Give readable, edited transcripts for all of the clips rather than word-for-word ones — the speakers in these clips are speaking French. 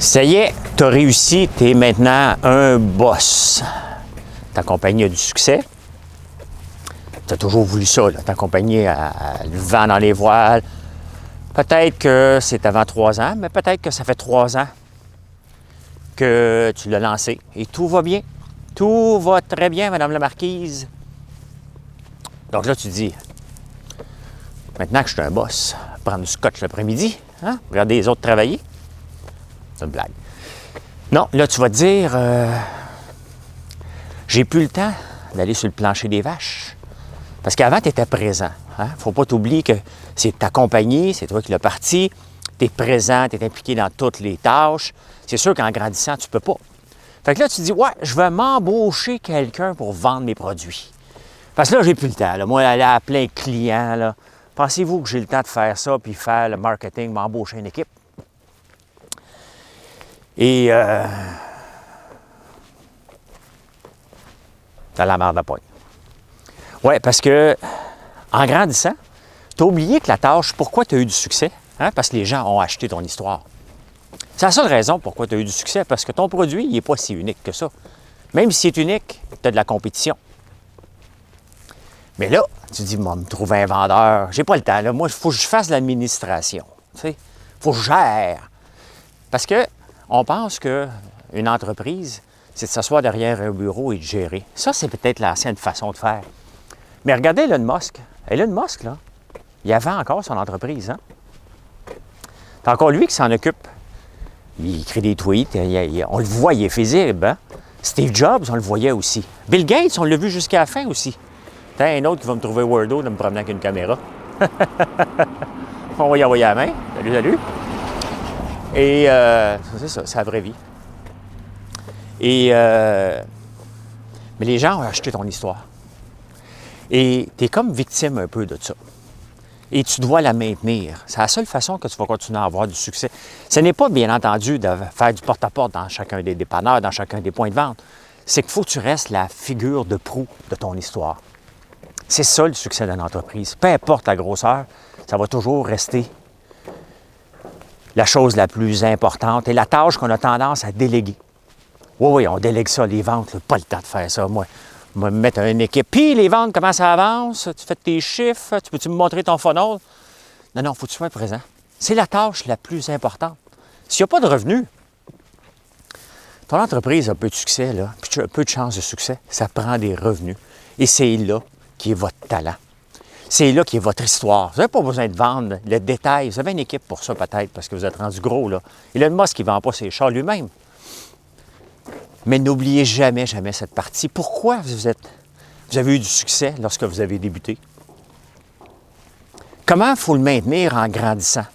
Ça y est, tu as réussi, tu es maintenant un boss. Ta compagnie a du succès. Tu as toujours voulu ça, ta compagnie a le vent dans les voiles. Peut-être que c'est avant 3 ans, mais peut-être que ça fait 3 ans que tu l'as lancé. Et tout va bien. Tout va très bien, Madame la Marquise. Donc là, tu te dis, maintenant que je suis un boss, prendre du scotch l'après-midi, hein? Regarder les autres travailler. C'est une blague. Non, là, tu vas te dire, j'ai plus le temps d'aller sur le plancher des vaches. Parce qu'avant, tu étais présent. Il ne faut pas t'oublier que c'est ta compagnie, c'est toi qui l'as parti. Tu es présent, tu es impliqué dans toutes les tâches. C'est sûr qu'en grandissant, tu ne peux pas. Fait que là, tu te dis, ouais, je vais m'embaucher quelqu'un pour vendre mes produits. Parce que là, j'ai plus le temps. Là. Moi, aller à plein de clients, là. Pensez-vous que j'ai le temps de faire ça puis faire le marketing, m'embaucher une équipe? Et t'as la merde à pointe. Oui, parce que en grandissant, tu as oublié que la tâche, pourquoi tu as eu du succès? Hein? Parce que les gens ont acheté ton histoire. C'est la seule raison pourquoi tu as eu du succès, parce que ton produit, il n'est pas si unique que ça. Même si c'est unique, tu as de la compétition. Mais là, tu dis, moi, me trouver un vendeur, j'ai pas le temps. Là. Moi, il faut que je fasse de l'administration. Il faut que je gère. Parce que on pense qu'une entreprise, c'est de s'asseoir derrière un bureau et de gérer. Ça, c'est peut-être l'ancienne façon de faire. Mais regardez Elon Musk. Elon Musk, là, il avait encore son entreprise. Hein? C'est encore lui qui s'en occupe. Il écrit des tweets. On le voit, il est visible. Hein? Steve Jobs, on le voyait aussi. Bill Gates, on l'a vu jusqu'à la fin aussi. T'as un autre qui va me trouver Wordo de me promener avec une caméra. On va y envoyer la main. Salut, salut. Et c'est ça, c'est la vraie vie. Et mais les gens ont acheté ton histoire. Et tu es comme victime un peu de ça. Et tu dois la maintenir. C'est la seule façon que tu vas continuer à avoir du succès. Ce n'est pas, bien entendu, de faire du porte-à-porte dans chacun des dépanneurs, dans chacun des points de vente. C'est qu'il faut que tu restes la figure de proue de ton histoire. C'est ça le succès d'une entreprise. Peu importe la grosseur, ça va toujours rester la chose la plus importante et la tâche qu'on a tendance à déléguer. Oui, on délègue ça, les ventes, pas le temps de faire ça. Moi, me mettre une équipe. Puis les ventes, comment ça avance? Tu fais tes chiffres? Tu peux-tu me montrer ton funnel? Non, il faut que tu sois présent. C'est la tâche la plus importante. S'il n'y a pas de revenus, ton entreprise a peu de succès, là, puis tu as peu de chances de succès. Ça prend des revenus. Et c'est là qui est votre talent. C'est là qui est votre histoire. Vous n'avez pas besoin de vendre le détail. Vous avez une équipe pour ça, peut-être, parce que vous êtes rendu gros, là. Elon Musk, il ne vend pas ses chars lui-même. Mais n'oubliez jamais, jamais cette partie. Pourquoi vous avez eu du succès lorsque vous avez débuté? Comment il faut le maintenir en grandissant?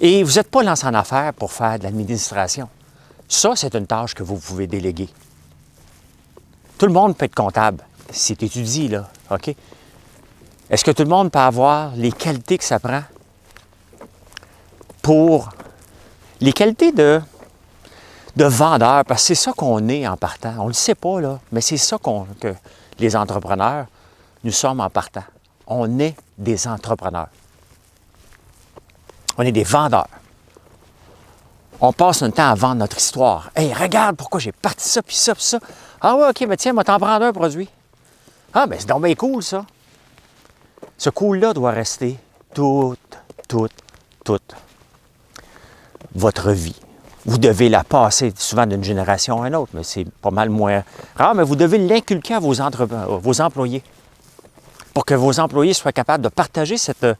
Et vous n'êtes pas lancé en affaires pour faire de l'administration. Ça, c'est une tâche que vous pouvez déléguer. Tout le monde peut être comptable. Si tu étudies, là, OK? Est-ce que tout le monde peut avoir les qualités que ça prend pour les qualités de vendeur? Parce que c'est ça qu'on est en partant. On ne le sait pas, là, mais c'est ça que les entrepreneurs, nous sommes en partant. On est des entrepreneurs. On est des vendeurs. On passe notre temps à vendre notre histoire. Hey, regarde pourquoi j'ai parti ça, puis ça, puis ça. Ah ouais, OK, mais tiens, moi, t'en prendre un produit. Ah, mais c'est donc bien cool, ça. Ce cool-là doit rester toute votre vie. Vous devez la passer souvent d'une génération à une autre, mais c'est pas mal moins rare, mais vous devez l'inculquer à vos employés pour que vos employés soient capables de partager cette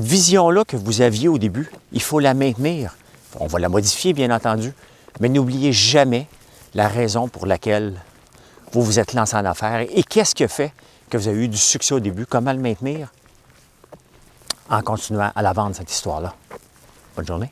vision-là que vous aviez au début. Il faut la maintenir. On va la modifier, bien entendu, mais n'oubliez jamais la raison pour laquelle vous vous êtes lancé en affaires et qu'est-ce qui a fait que vous avez eu du succès au début, comment le maintenir en continuant à la vendre, cette histoire-là. Bonne journée.